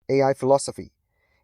AI philosophy,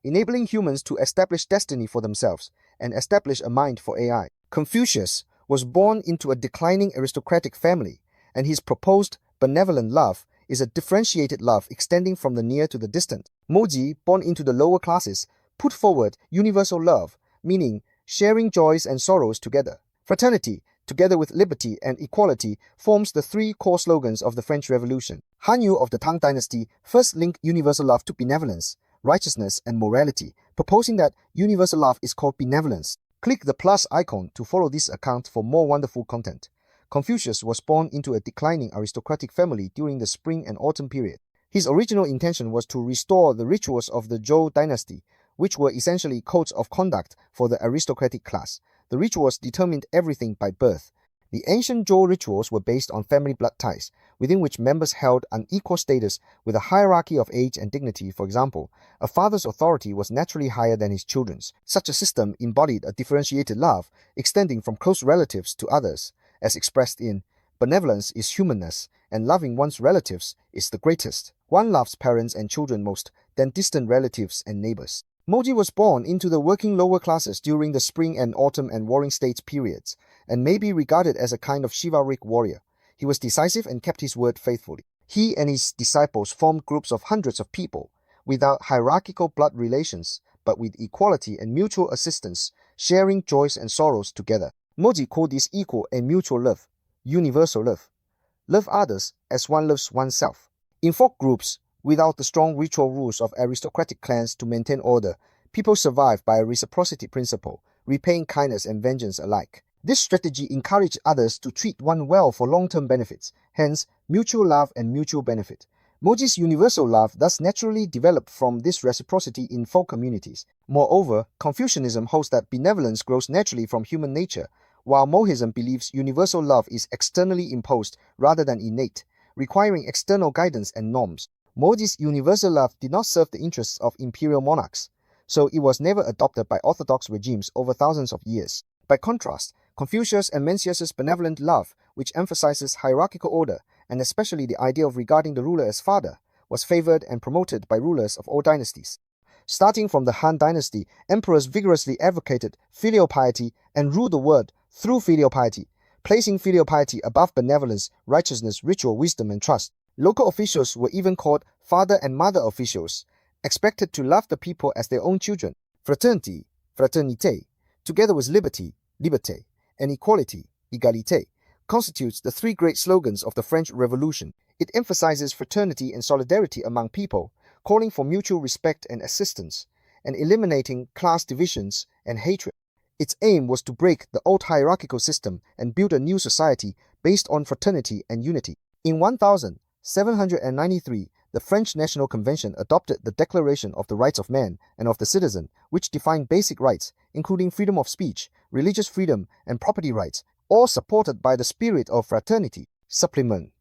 enabling humans to establish destiny for themselves and establish a mind for AI. Confucius was born into a declining aristocratic family, and his proposed benevolent love is a differentiated love extending from the near to the distant. Mozi, born into the lower classes, put forward universal love, meaning sharing joys and sorrows together. Fraternity, together with liberty and equality, forms the three core slogans of the French Revolution. Han Yu of the Tang Dynasty first linked universal love to benevolence, righteousness, and morality, proposing that universal love is called benevolence. Click the plus icon to follow this account for more wonderful content. Confucius was born into a declining aristocratic family during the spring and autumn period. His original intention was to restore the rituals of the Zhou dynasty, which were essentially codes of conduct for the aristocratic class. The rituals determined everything by birth. The ancient Zhou rituals were based on family blood ties, within which members held an equal status with a hierarchy of age and dignity. For example, a father's authority was naturally higher than his children's. Such a system embodied a differentiated love, extending from close relatives to others, as expressed in benevolence is humanness, and loving one's relatives is the greatest. One loves parents and children most, then distant relatives and neighbors. Mozi was born into the working lower classes during the spring and autumn and warring states periods, and may be regarded as a kind of chivalric warrior. He was decisive and kept his word faithfully. He and his disciples formed groups of hundreds of people, without hierarchical blood relations, but with equality and mutual assistance, sharing joys and sorrows together. Mozi called this equal and mutual love, universal love. Love others as one loves oneself. In folk groups, without the strong ritual rules of aristocratic clans to maintain order, people survive by a reciprocity principle, repaying kindness and vengeance alike. This strategy encouraged others to treat one well for long-term benefits, hence mutual love and mutual benefit. Mozi's universal love thus naturally developed from this reciprocity in folk communities. Moreover, Confucianism holds that benevolence grows naturally from human nature, while Mohism believes universal love is externally imposed rather than innate, requiring external guidance and norms. Mozi's universal love did not serve the interests of imperial monarchs, so it was never adopted by orthodox regimes over thousands of years. By contrast, Confucius and Mencius's benevolent love, which emphasizes hierarchical order, and especially the idea of regarding the ruler as father, was favored and promoted by rulers of all dynasties. Starting from the Han Dynasty, emperors vigorously advocated filial piety and ruled the world through filial piety, placing filial piety above benevolence, righteousness, ritual, wisdom, and trust. Local officials were even called father and mother officials, expected to love the people as their own children. Fraternity, fraternité, together with liberty, liberté, and equality, égalité, constitutes the three great slogans of the French Revolution. It emphasizes fraternity and solidarity among people, calling for mutual respect and assistance, and eliminating class divisions and hatred. Its aim was to break the old hierarchical system and build a new society based on fraternity and unity. In 1793, the French National Convention adopted the Declaration of the Rights of Man and of the Citizen, which defined basic rights, including freedom of speech, religious freedom, and property rights, all supported by the spirit of fraternity. Supplement.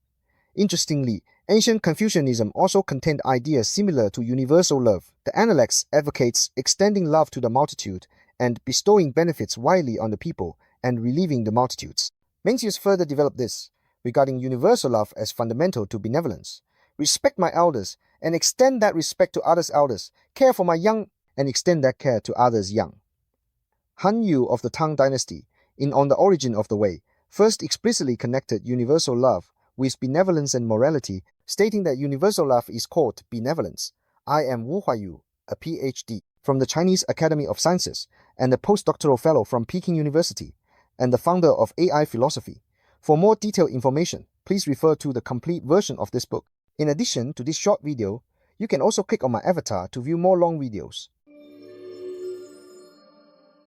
Interestingly, ancient Confucianism also contained ideas similar to universal love. The Analects advocates extending love to the multitude and bestowing benefits widely on the people and relieving the multitudes. Mencius further developed this, regarding universal love as fundamental to benevolence. Respect my elders, and extend that respect to others' elders. Care for my young, and extend that care to others' young. Han Yu of the Tang Dynasty, in On the Origin of the Way, first explicitly connected universal love with benevolence and morality, stating that universal love is called benevolence. I am Wu Huayu, a PhD from the Chinese Academy of Sciences, and a postdoctoral fellow from Peking University, and the founder of AI philosophy. For more detailed information, please refer to the complete version of this book. In addition to this short video, you can also click on my avatar to view more long videos.